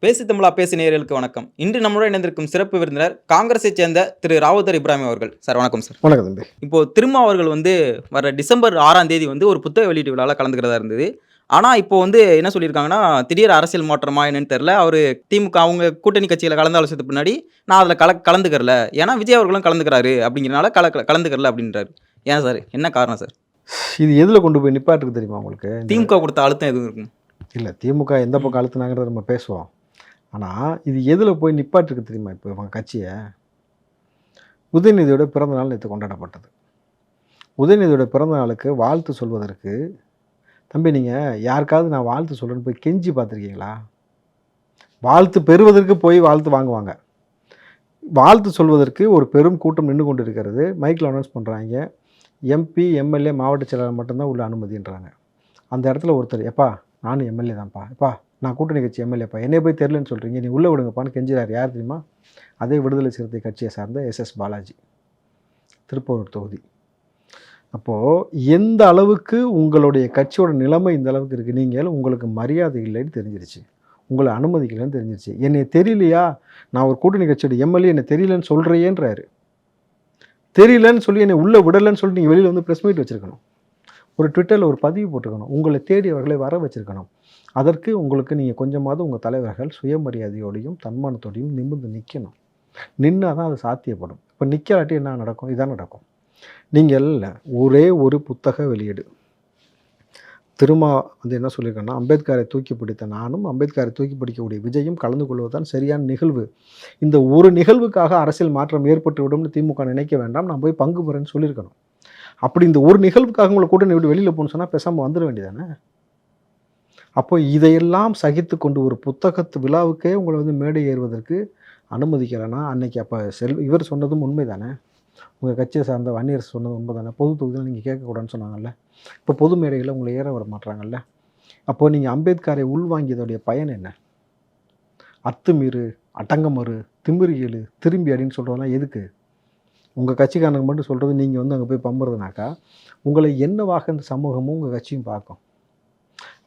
பேசு தமிழா பேசு நேயர்களுக்கு வணக்கம். இன்று நம்முடன் இணைந்திருக்கும் சிறப்பு விருந்தினர் காங்கிரஸைச் சேர்ந்த திரு ராவுத்தர் இப்ராஹிம் அவர்கள். சார் வணக்கம் சார். வணக்கம் தம்பி. இப்போ திருமா அவர்கள் வர டிசம்பர் 6ஆம் தேதி ஒரு புத்தக வெளியீட்டு விழால கலந்துக்கிறதா இருந்தது. ஆனா இப்போ என்ன சொல்லியிருக்காங்கன்னா, திடீர் அரசியல் மாற்றமா என்னன்னு தெரியல. அவரு திமுக அவங்க கூட்டணி கட்சியில கலந்து ஆலோசிச்சதுக்கு பின்னாடி, நான் அதுல கலந்துக்கிறல. ஏன்னா விஜய் அவர்களும் கலந்துக்கிறாரு அப்படிங்கிறனால கலந்துக்கிறல அப்படின்றாரு. ஏன் சார்? என்ன காரணம் சார்? இது எதுல கொண்டு போய் நிப்பாட்டுருக்கு தெரியுமா உங்களுக்கு? திமுக கொடுத்த அழுத்தம் எதுவும் இருக்கும்? இல்ல திமுக எந்த பக்கம் அழுத்துனாங்கிறத நம்ம பேசுவோம். ஆனா இது எதுல போய் நிப்பாட்டுருக்கு தெரியுமா? இப்போ இவங்க கட்சிய உதயநிதியோட பிறந்த நாள் நேத்து கொண்டாடப்பட்டது. உதயநிதியோட பிறந்த நாளுக்கு வாழ்த்து சொல்வதற்கு, தம்பி நீங்க யாருக்காவது நான் வாழ்த்து சொல்றேன்னு போய் கெஞ்சி பார்த்துருக்கீங்களா? வாழ்த்து பெறுவதற்கு போய் வாழ்த்து வாங்குவாங்க. வாழ்த்து சொல்வதற்கு ஒரு பெரும் கூட்டம் நின்று கொண்டு இருக்கிறது. மைக்கில் அனௌன்ஸ் பண்ணுறாங்க. எம்பி, எம்எல்ஏ, மாவட்ட செயலாளர் மட்டும்தான் உள்ள அனுமதின்றாங்க. அந்த இடத்துல ஒருத்தர், எப்பா நானும் எம்எல்ஏ தான்ப்பா, எப்பா நான் கூட்டணி கட்சி எம்எல்ஏப்பா, என்னைய போய் தெரிலன்னு சொல்கிறீங்க, நீ உள்ளே விடுங்கப்பான்னு கெஞ்சுறாரு. யார் தெரியுமா? அதே விடுதலை சிறுத்தை கட்சியை சார்ந்த எஸ்எஸ் பாலாஜி, திருப்பூர் தொகுதி. அப்போது எந்த அளவுக்கு உங்களுடைய கட்சியோட நிலைமை இந்த அளவுக்கு இருக்குது, நீங்கள் உங்களுக்கு மரியாதை இல்லைன்னு தெரிஞ்சிருச்சு, உங்களை அனுமதிக்கலைன்னு தெரிஞ்சிருச்சு. என்னை தெரியலையா, நான் ஒரு கூட்டணி கட்சியோட எம்எல்ஏ, என்னை தெரியலன்னு சொல்கிறேன்றாரு. தெரியலன்னு சொல்லி என்னை உள்ளே விடலைன்னு சொல்லிட்டு நீங்கள் வெளியில் வந்து ப்ரெஸ் மீட் வச்சுருக்கணும், ஒரு ட்விட்டரில் ஒரு பதிவு போட்டுக்கணும், உங்களை தேடி அவர்களை வர வச்சுருக்கணும். அதற்கு உங்களுக்கு நீங்கள் கொஞ்சமாவது உங்கள் தலைவர்கள் சுயமரியாதையோடையும் தன்மானத்தோடையும் நிமிர்ந்து நிற்கணும். நின்னால் தான் அது சாத்தியப்படும். இப்போ நிற்கலாட்டி என்ன நடக்கும்? இதான் நடக்கும். நீங்கள் ஒரே ஒரு புத்தக வெளியீடு, திருமா என்ன சொல்லியிருக்கேன்னா, அம்பேத்கரை தூக்கி பிடித்த நானும் அம்பேத்கரை தூக்கி பிடிக்கக்கூடிய விஜயும் கலந்து கொள்வதுதான் சரியான நிகழ்வு. இந்த ஒரு நிகழ்வுக்காக அரசியல் மாற்றம் ஏற்பட்டு விடும்னு திமுக நினைக்க வேண்டாம், நான் போய் பங்கு பெறேன்னு சொல்லியிருக்கணும். அப்படி இந்த ஒரு நிகழ்வுக்காக உங்களை கூட்டணி விட்டு வெளியில் போகணும்னு சொன்னால் பேசாமல் வந்துட வேண்டியதானே? அப்போ இதையெல்லாம் சகித்து கொண்டு ஒரு புத்தகத்து விழாவுக்கே உங்களை மேடை ஏறுவதற்கு அனுமதிக்கலைன்னா, அன்னைக்கு அப்போ இவர் சொன்னதும் உண்மை தானே? உங்கள் கட்சியை சார்ந்த வன்னியரசு சொன்னது உண்மை தானே? பொது தொகுதியில் நீங்கள் கேட்கக்கூடாதுன்னு சொன்னாங்கல்ல. இப்போ பொது மேடைகளில் உங்களை ஏற வர மாட்டுறாங்கல்ல. அப்போது நீங்கள் அம்பேத்கரை உள்வாங்கியதோடைய பயன் என்ன? அத்துமீறு, அடங்கமறு, திமிரியலு, திரும்பி அடின்னு சொல்கிறதெல்லாம் எதுக்கு? உங்கள் கட்சிக்காரனுக்கு மட்டும் சொல்கிறது, நீங்கள் அங்கே போய் பம்புறதுனாக்கா உங்களை என்னவாக இந்த சமூகமும் உங்கள் கட்சியும் பார்க்கும்.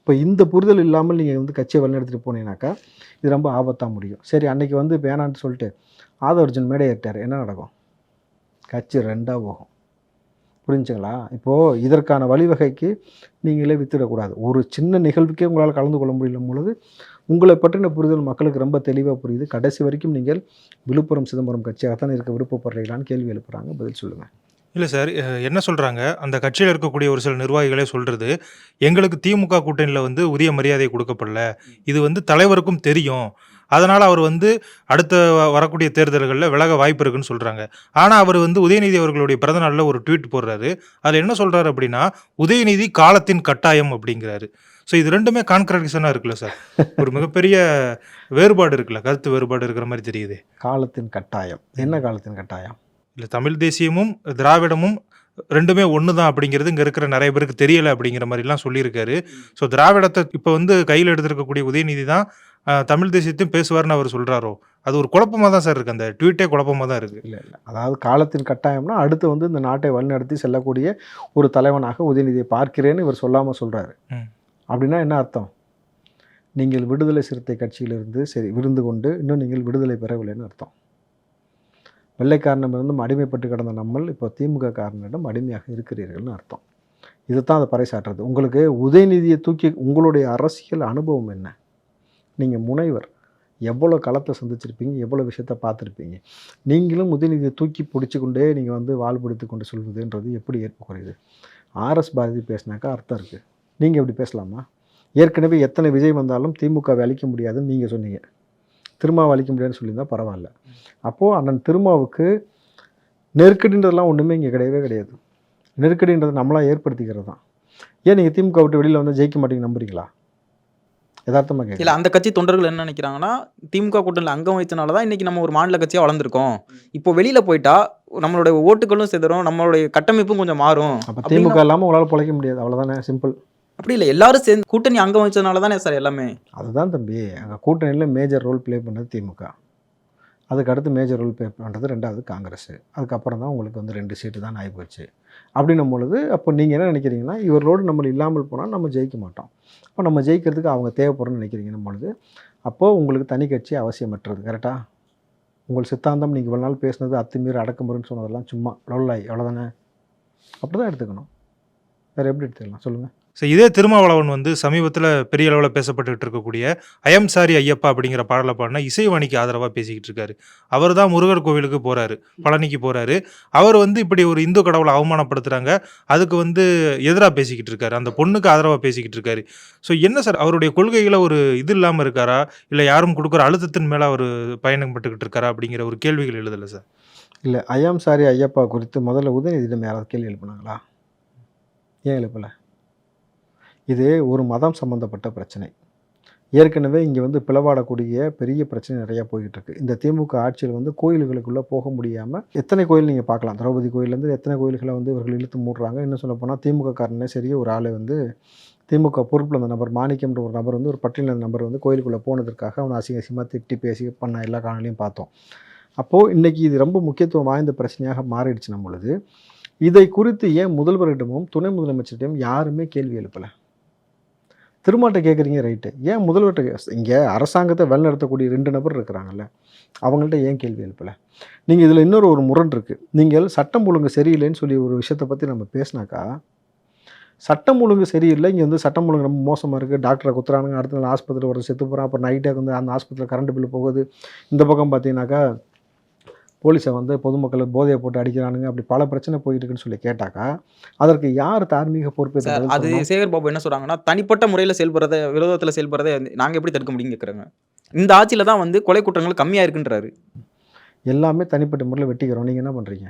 இப்போ இந்த புரிதல் இல்லாமல் நீங்கள் கட்சியை வழிநடத்திட்டு போனீங்கன்னாக்கா இது ரொம்ப ஆபத்தாக முடியும். சரி, அன்றைக்கி வேணான்னு சொல்லிட்டு ஆதவர்ஜன் மேடை ஏற்றார், என்ன நடக்கும்? கட்சி ரெண்டாக போகும். புரிஞ்சுங்களா? இப்போது இதற்கான வழிவகைக்கு நீங்களே வித்துடக்கூடாது. ஒரு சின்ன நிகழ்வுக்கே உங்களால் கலந்து கொள்ள முடியும் பொழுது உங்களை பற்றின புரிதல் மக்களுக்கு ரொம்ப தெளிவாக புரியுது. கடைசி வரைக்கும் நீங்கள் விழுப்புரம் சிதம்பரம் கட்சியாகத்தான் இருக்க விருப்பப்படுறீங்களான்னு கேள்வி எழுப்புறாங்க. பதில் சொல்லுங்கள். இல்லை சார், என்ன சொல்கிறாங்க, அந்த கட்சியில் இருக்கக்கூடிய ஒரு சில நிர்வாகிகளே சொல்கிறது, எங்களுக்கு திமுக கூட்டணியில் உரிய மரியாதை கொடுக்கப்படல, இது தலைவருக்கும் தெரியும், அதனால் அவர் அடுத்த வரக்கூடிய தேர்தல்களில் விலக வாய்ப்பு இருக்குன்னு சொல்கிறாங்க. ஆனால் அவர் உதயநிதி அவர்களுடைய பிறந்தநாளில் ஒரு ட்வீட் போடுறாரு. அதில் என்ன சொல்கிறாரு அப்படின்னா, உதயநிதி காலத்தின் கட்டாயம் அப்படிங்கிறாரு. ஸோ இது ரெண்டுமே கான்ட்ராடிக்ஷனாக இருக்குல்ல சார்? ஒரு மிகப்பெரிய வேறுபாடு இருக்குல்ல, கருத்து வேறுபாடு இருக்கிற மாதிரி தெரியுது. காலத்தின் கட்டாயம் என்ன? காலத்தின் கட்டாயம் இல்லை, தமிழ் தேசியமும் திராவிடமும் ரெண்டுமே ஒன்று தான் அப்படிங்கிறது இங்கே இருக்கிற நிறைய பேருக்கு தெரியலை அப்படிங்கிற மாதிரிலாம் சொல்லியிருக்காரு. ஸோ திராவிடத்தை இப்போ கையில் எடுத்துருக்கக்கூடிய உதயநிதி தான் தமிழ் தேசியத்தையும் பேசுவார்னு அவர் சொல்கிறாரோ? அது ஒரு குழப்பமாக தான் சார் இருக்குது. அந்த ட்வீட்டே குழப்பமாக தான் இருக்குது. இல்லை, அதாவது காலத்தின் கட்டாயம்னா அடுத்து இந்த நாட்டை வழிநடத்தி செல்லக்கூடிய ஒரு தலைவனாக உதயநிதியை பார்க்கிறேன்னு இவர் சொல்லாமல் சொல்கிறாரு. அப்படின்னா என்ன அர்த்தம்? நீங்கள் விடுதலை சிறுத்தை கட்சியிலிருந்து சரி விருந்து கொண்டு இன்னும் நீங்கள் விடுதலை பெறவில்லைன்னு அர்த்தம். வெள்ளைக்காரனிடமிருந்தும் அடிமைப்பட்டு கிடந்த நம்மள் இப்போ திமுக காரனிடம் அடிமையாக இருக்கிறீர்கள்னு அர்த்தம். இதுதான் அதை பறைசாற்றுறது. உங்களுக்கு உதயநிதியை தூக்கி உங்களுடைய அரசியல் அனுபவம் என்ன? நீங்கள் முனைவர், எவ்வளோ களத்தை சந்திச்சிருப்பீங்க, எவ்வளோ விஷயத்த பார்த்துருப்பீங்க. நீங்களும் உதயநிதியை தூக்கி பிடிச்சி கொண்டே நீங்கள் வால் பிடித்து கொண்டு சொல்வதுன்றது எப்படி ஏற்புக்குறையுது? ஆர்எஸ் பாரதி பேசினாக்கா அர்த்தம் இருக்குது. நீங்கள் எப்படி பேசலாமா? ஏற்கனவே எத்தனை விஜய் வந்தாலும் திமுகவை அழிக்க முடியாதுன்னு நீங்கள் சொன்னீங்க, திருமாவை அழிக்க முடியாதுன்னு சொல்லியிருந்தால் பரவாயில்ல. அப்போது அண்ணன் திருமாவுக்கு நெருக்கடின்றதெல்லாம் ஒன்றுமே இங்கே கிடையவே கிடையாது. நெருக்கடின்றது நம்மளாக ஏற்படுத்திக்கிறது தான். ஏன் நீங்கள் திமுக விட்டு வெளியில் வந்து ஜெயிக்க மாட்டீங்க நம்புறீங்களா? யதார்த்தமாக கேட்க இல்லை, அந்த கட்சி தொண்டர்கள் என்ன நினைக்கிறாங்கன்னா, திமுக கூட்டணியில் அங்கம் வைத்தனால தான் இன்றைக்கி நம்ம ஒரு மாநில கட்சியாக வளர்ந்துருக்கோம். இப்போ வெளியில் போயிட்டா நம்மளுடைய ஓட்டுகளும் சிதறும், நம்மளுடைய கட்டமைப்பும் கொஞ்சம் மாறும். அப்போ திமுக இல்லாமல் உங்களால் பிழைக்க முடியாது, அவ்வளோதானே, சிம்பிள். அப்படி இல்லை, எல்லாரும் சேர்ந்து கூட்டணி அங்கம் வச்சதுனால தானே சார் எல்லாமே. அதுதான் தம்பி, அங்கே கூட்டணியில் மேஜர் ரோல் ப்ளே பண்ணது திமுக, அதுக்கு அடுத்து மேஜர் ரோல் ப்ளே பண்ணுறது ரெண்டாவது காங்கிரஸ், அதுக்கப்புறம் தான் உங்களுக்கு 2 சீட்டு தான் ஆகி போச்சு. அப்படின்னும் பொழுது அப்போ நீங்கள் என்ன நினைக்கிறீங்கன்னா, இவர்களோடு நம்ம இல்லாமல் போனால் நம்ம ஜெயிக்க மாட்டோம். அப்போ நம்ம ஜெயிக்கிறதுக்கு அவங்க தேவைப்படுறோம்னு நினைக்கிறீங்கன்னும் பொழுது, அப்போது உங்களுக்கு தனி கட்சி அவசியமற்றது. கரெக்டா? உங்கள் சித்தாந்தம் நீங்கள் இவ்வளோ நாள் பேசினது அத்துமீறி அடக்குமுறைன்னு சொன்னதெல்லாம் சும்மா லொல்லாய் அவ்வளோதானே? அப்படி தான் எடுத்துக்கணும். வேறு எப்படி எடுத்துக்கலாம் சொல்லுங்கள்? ஸோ இதே திருமாவளவன் வந்து சமீபத்தில் பெரிய அளவில் பேசப்பட்டுக்கிட்டு இருக்கக்கூடிய ஐயம் சாரி ஐயப்பா அப்படிங்கிற பாடலை பாடினா இசைவாணிக்கு ஆதரவாக பேசிக்கிட்டு இருக்காரு. அவர் தான் முருகர் கோவிலுக்கு போகிறாரு, பழனிக்கு போகிறாரு. அவர் வந்து இப்படி ஒரு இந்து கடவுளை அவமானப்படுத்துகிறாங்க, அதுக்கு வந்து எதிராக பேசிக்கிட்டு இருக்காரு, அந்த பொண்ணுக்கு ஆதரவாக பேசிக்கிட்டு இருக்காரு. ஸோ என்ன சார் அவருடைய கொள்கைகளை ஒரு இது இல்லாமல் இருக்காரா, இல்லை யாரும் கொடுக்குற அழுத்தத்தின் மேலே அவர் பயணப்பட்டுக்கிட்டு இருக்காரா அப்படிங்கிற ஒரு கேள்விகள் எழுதலை சார்? இல்லை, ஐயாம் சாரி ஐயப்பா குறித்து முதல்ல உதயநிதியிடம் யாராவது கேள்வி எழுப்புனாங்களா? ஏன் எழுப்பலை? இது ஒரு மதம் சம்மந்தப்பட்ட பிரச்சனை. ஏற்கனவே இங்கே வந்து பிளவாடக்கூடிய பெரிய பிரச்சனை நிறையா போய்கிட்டு இந்த திமுக ஆட்சியில் வந்து கோயில்களுக்குள்ளே போக முடியாமல் எத்தனை கோயில் நீங்கள் பார்க்கலாம். திரௌபதி கோயிலேருந்து எத்தனை கோயில்களை வந்து இவர்கள் இழுத்து மூடுறாங்க. இன்னும் சொல்ல போனால் திமுக காரனே சரி, ஒரு ஆளை வந்து திமுக பொறுப்பில் அந்த நபர் மாணிக்கம்ன்ற ஒரு நபர் வந்து ஒரு பட்டியலின நபர் வந்து கோயிலுக்குள்ளே போனதற்காக அவனை அசிங்கமாக திட்டி பேசி பண்ண எல்லா காணொலியும் பார்த்தோம். அப்போது இன்றைக்கி இது ரொம்ப முக்கியத்துவம் வாய்ந்த பிரச்சனையாக மாறிடுச்சு. நம்மளுது இதை குறித்து ஏன் முதல்வரிடமும் துணை முதலமைச்சரிடம் யாருமே கேள்வி எழுப்பலை? திருமாட்ட கேட்குறீங்க, ரைட்டு. ஏன் முதல்வர்கிட்ட இங்கே அரசாங்கத்தை வழிநடத்தக்கூடிய 2 நபர் இருக்கிறாங்கல்ல, அவங்கள்ட்ட ஏன் கேள்வி எழுப்பலை? நீங்கள் இதில் இன்னொரு முரண் இருக்குது. நீங்கள் சட்டம் ஒழுங்கு சரியில்லைன்னு சொல்லி ஒரு விஷயத்தை பற்றி நம்ம பேசினாக்கா, சட்டம் ஒழுங்கு சரியில்லை, இங்கே வந்து சட்டம் ஒழுங்கு ரொம்ப மோசமாக இருக்குது, டாக்டரை குத்துறானுங்க, அடுத்த நாள் ஆஸ்பத்திரியில் ஒரு செத்து போகிறான், அப்புறம் நைட்டே வந்து அந்த ஆஸ்பத்திரியில் கரண்ட் பில்லு போகுது, இந்த பக்கம் பார்த்தீங்கன்னாக்கா போலீஸை வந்து பொதுமக்களை போதையை போட்டு அடிக்கிறானுங்க, அப்படி பல பிரச்சனை போயிட்டு இருக்குன்னு சொல்லி கேட்டாக்கா, அதற்கு யார் தார்மீக பொறுப்பு? அது சேகர் பாபு என்ன சொல்கிறாங்கன்னா, தனிப்பட்ட முறையில் செயல்படுறத விரோதத்தில் செயல்படுறதை நாங்கள் எப்படி தடுக்க முடியும்னு கேட்குறாங்க. இந்த ஆட்சியில் தான் வந்து கொலை குற்றங்கள் கம்மியாக இருக்குன்றாரு. எல்லாமே தனிப்பட்ட முறையில் வெட்டிக்கிறோம். நீங்கள் என்ன பண்ணுறீங்க?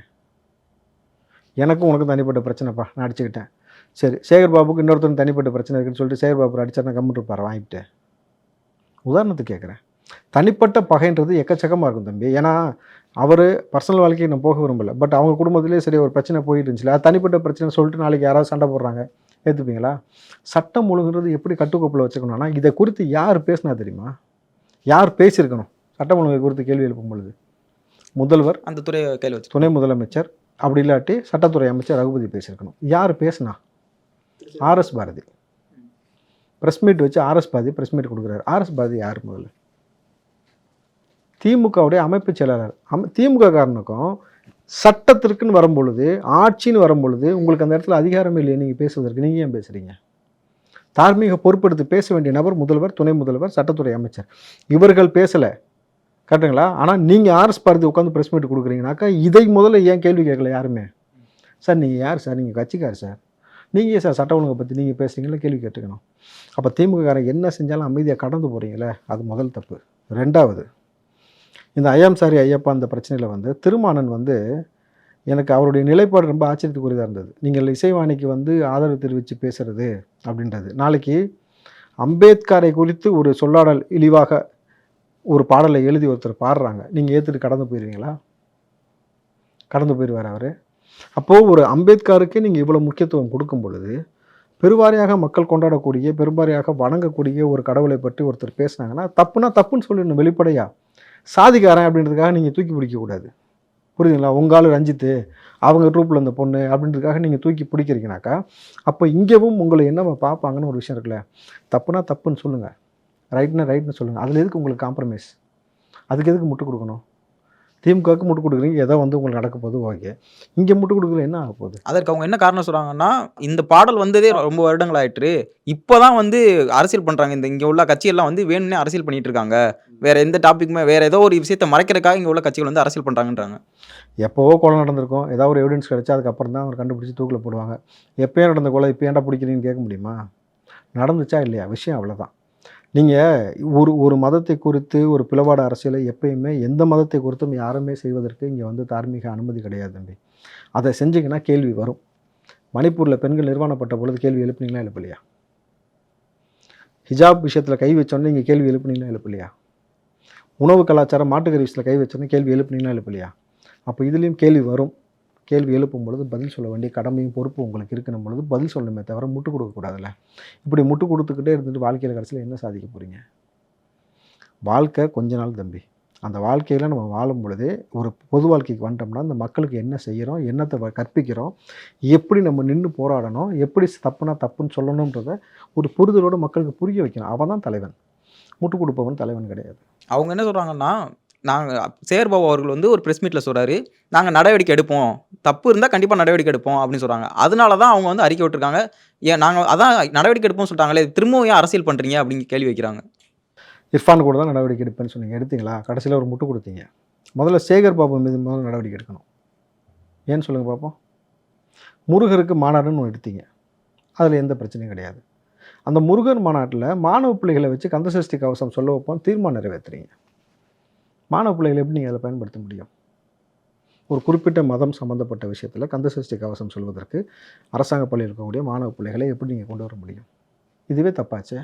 எனக்கும் உனக்கும் தனிப்பட்ட பிரச்சனைப்பா, நான் அடிச்சுக்கிட்டேன். சரி, சேகர் பாபுக்கு இன்னொருத்தர் தனிப்பட்ட பிரச்சனை இருக்குன்னு சொல்லிட்டு சேகர் பாபு அடிச்சா நான் கம்மிட்டு இருப்பார் வாங்கிட்டு. உதாரணத்துக்கு கேட்குறேன். தனிப்பட்ட பகைன்றது எக்கச்சக்கமாக இருக்கும் தம்பி. ஏன்னா அவர் பர்சனல் வாழ்க்கையை நான் போக விரும்பலை, பட் அவங்க குடும்பத்திலே சரி ஒரு பிரச்சனை போயிட்டு இருந்துச்சுல, அது தனிப்பட்ட பிரச்சனை சொல்லிட்டு நாளைக்கு யாராவது சண்டை போடுறாங்க, ஏற்றுப்பீங்களா? சட்டம் ஒழுங்குன்றது எப்படி கட்டுக்கோப்பில் வச்சுக்கணும்னா, இதை குறித்து யார் பேசினா தெரியுமா? யார் பேசியிருக்கணும் சட்டம் ஒழுங்கை குறித்து கேள்வி எழுப்பும் பொழுது? முதல்வர், அந்த துறை கையில் வச்சு துணை முதலமைச்சர், அப்படி இல்லாட்டி சட்டத்துறை அமைச்சர் ரகுபதி பேசியிருக்கணும். யார் பேசுனா? ஆர்எஸ் பாரதி ப்ரெஸ் மீட் வச்சு ஆர்எஸ் பாரதி ப்ரெஸ் மீட் கொடுக்குறாரு. ஆர்எஸ் பாரதி யார்? முதல்ல திமுகவுடைய அமைப்பு செயலாளர். திமுக காரனுக்கும் சட்டத்திற்குன்னு வரும்பொழுது, ஆட்சின்னு வரும்பொழுது உங்களுக்கு அந்த இடத்துல அதிகாரம் இல்லையே நீங்கள் பேசுவதற்கு. நீங்கள் ஏன் பேசுகிறீங்க? தார்மீக பொறுப்பெடுத்து பேச வேண்டிய நபர் முதல்வர், துணை முதல்வர், சட்டத்துறை அமைச்சர். இவர்கள் பேசலை, கரெக்டுங்களா? ஆனால் நீங்கள் ஆர்எஸ் பாரதி உட்காந்து ப்ரெஸ் மீட் கொடுக்குறீங்கனாக்கா, இதை முதல்ல ஏன் கேள்வி கேட்கல யாருமே? சார் நீங்கள் யார் சார்? நீங்கள் கட்சிக்கார் சார், நீங்கள் ஏன் சார் சட்ட ஒழுங்கை பற்றி நீங்கள் பேசுகிறீங்களா? கேள்வி கேட்டுக்கணும். அப்போ திமுககாரன் என்ன செஞ்சாலும் அமைதியாக கடந்து போகிறீங்களே, அது முதல் தப்பு. ரெண்டாவது, இந்த ஐயாம் சாரி ஐயப்பா அந்த பிரச்சனையில் வந்து திருமானன் வந்து எனக்கு அவருடைய நிலைப்பாடு ரொம்ப ஆச்சரியத்துக்குரியதாக இருந்தது. நீங்கள் இசைவாணிக்கு வந்து ஆதரவு தெரிவித்து பேசுகிறது அப்படின்றது. நாளைக்கு அம்பேத்கரை குறித்து ஒரு சொல்லாடல் இழிவாக ஒரு பாடலை எழுதி ஒருத்தர் பாடுறாங்க, நீங்கள் ஏற்றுட்டு கடந்து போயிடுவீங்களா? கடந்து போயிடுவார் அவர். அப்போது ஒரு அம்பேத்கருக்கு நீங்கள் இவ்வளோ முக்கியத்துவம் கொடுக்கும் பொழுது, பெருவாரியாக மக்கள் கொண்டாடக்கூடிய, பெருவாரியாக வணங்கக்கூடிய ஒரு கடவுளை பற்றி ஒருத்தர் பேசுனாங்கன்னா தப்புனா தப்புன்னு சொல்லிடணும் வெளிப்படையாக. சாதிக்காரன் அப்படின்றதுக்காக நீங்கள் தூக்கி பிடிக்கக்கூடாது. புரியுதுங்களா? உங்கள் ரஞ்சித்து அவங்க ட்ரூப்பில் இந்த பொண்ணு அப்படின்றதுக்காக நீங்கள் தூக்கி பிடிக்கிறீங்கனாக்கா, அப்போ இங்கேவும் உங்களை என்ன பார்ப்பாங்கன்னு ஒரு விஷயம் இருக்குல்ல. தப்புனா தப்புன்னு சொல்லுங்கள், ரைட்னா ரைட்னு சொல்லுங்கள். அதில் எதுக்கு உங்களுக்கு காம்ப்ரமைஸ்? அதுக்கு எதுக்கு முட்டு கொடுக்கணும்? திமுகவுக்கு முட்டு கொடுக்குறீங்க, ஏதோ வந்து உங்களுக்கு நடக்க போகுது, ஓகே. இங்கே முட்டு கொடுக்கல என்ன ஆக போகுது? அதற்கு அவங்க என்ன காரணம் சொல்கிறாங்கன்னா, இந்த பாடல் வந்ததே ரொம்ப வருடங்கள் ஆயிற்று, இப்போ தான் வந்து அரசியல் பண்ணுறாங்க, இந்த இங்கே உள்ள கட்சியெல்லாம் வந்து வேணும்னே அரசியல் பண்ணிகிட்டு இருக்காங்க, வேறு எந்த டாப்பிக்குமே வேறு ஏதோ ஒரு விஷயத்தை மறைக்கிறதுக்காக இங்கே உள்ள கட்சிகள் வந்து அரசியல் பண்ணுறாங்கன்றாங்க. எப்போவோ கொலை நடந்திருக்கும், ஏதாவது ஒரு எவிடன்ஸ் கிடச்சா அதுக்கப்புறம் தான் அவர் கண்டுபிடிச்சி தூக்கில் போடுவாங்க. எப்போயே நடந்த கொலை இப்போ ஏன்டா பிடிக்கிறீங்கன்னு கேட்க முடியுமா? நடந்துச்சா இல்லையா? விஷயம் அவ்வளோதான். நீங்கள் ஒரு மதத்தை குறித்து ஒரு பிளவாட அரசியலை எப்பயுமே எந்த மதத்தை குறித்தும் யாருமே செய்வதற்கு இங்கே வந்து தார்மீக அனுமதி கிடையாது தம்பி. அதை செஞ்சிங்கன்னா கேள்வி வரும். மணிப்பூரில் பெண்கள் நிர்வாணப்பட்ட பொழுது கேள்வி எழுப்புனீங்களா எழுப்பலையா? ஹிஜாப் விஷயத்தில் கை வச்சோன்னே இங்கே கேள்வி எழுப்புனீங்களா எழுப்பலையா? உணவு கலாச்சாரம் மாட்டுக்கறி விஷயத்தில் கை வச்சோன்னே கேள்வி எழுப்புனீங்களா எழுப்பலையா? அப்போ இதுலேயும் கேள்வி வரும். கேள்வி எழுப்பும் பொழுது பதில் சொல்ல வேண்டிய கடமையும் பொறுப்பு உங்களுக்கு இருக்கணும் பொழுது பதில் சொல்லணுமே தவிர முட்டு கொடுக்கக்கூடாதுல்ல. இப்படி முட்டு கொடுத்துக்கிட்டே இருந்துட்டு வாழ்க்கையில் கடைசியில் என்ன சாதிக்க போகிறீங்க? வாழ்க்கை கொஞ்ச நாள் தம்பி. அந்த வாழ்க்கையில் நம்ம வாழும் பொழுதே ஒரு பொது வாழ்க்கைக்கு வந்துட்டோம்னா இந்த மக்களுக்கு என்ன செய்கிறோம், என்னத்தை கற்பிக்கிறோம், எப்படி நம்ம நின்று போராடணும், எப்படி தப்புனா தப்புன்னு சொல்லணுன்றத ஒரு புரிதலோடு மக்களுக்கு புரிய வைக்கணும். அவன் தான் தலைவன், முட்டு கொடுப்பவன் தலைவன் கிடையாது. அவங்க என்ன சொல்றாங்கன்னா, நாங்க சேகர் பாபு அவர்கள் வந்து ஒரு பிரஸ் மீட்ல சொல்றாரு, "நாங்க நடவடிக்கை எடுப்போம். தப்பு இருந்தா கண்டிப்பா நடவடிக்கை எடுப்போம்" அப்படின்னு சொல்றாங்க. அதனால தான் அவங்க வந்து அறிக்கை விட்டுருக்காங்க. ஏன் நாங்க அதான் நடவடிக்கை எடுப்போம்னு சொல்லிட்டாங்களே, திரும்பவும் ஏன் அரசியல் பண்றீங்க அப்படின்னு கேள்வி வைக்கிறாங்க. இர்ஃபான் கூட தான் நடவடிக்கை எடுப்பேன்னு சொன்னீங்க, எடுத்தீங்களா? கடைசியில் ஒரு முட்டு கொடுத்தீங்க. முதல்ல சேகர் பாபு மீது முதல்ல நடவடிக்கை எடுக்கணும். ஏன்னு சொல்லுங்கள் பார்ப்போம். முருகருக்கு மாநாடுன்னு ஒன்று எடுத்தீங்க, அதில் எந்த பிரச்சனையும் கிடையாது. அந்த முருகன் மாநாட்டில் மாணவ பிள்ளைகளை வச்சு கந்தசஷ்டி கவசம் சொல்ல வைப்போம் தீர்மானம் நிறைவேற்றுறீங்க. மாணவ பிள்ளைகளை எப்படி நீங்கள் அதை பயன்படுத்த முடியும்? ஒரு குறிப்பிட்ட மதம் சம்மந்தப்பட்ட விஷயத்தில் கந்தசஷ்டி கவசம் சொல்வதற்கு அரசாங்க பள்ளியில் இருக்கக்கூடிய மாணவ பிள்ளைகளை எப்படி நீங்கள் கொண்டு வர முடியும்? இதுவே தப்பாச்சே.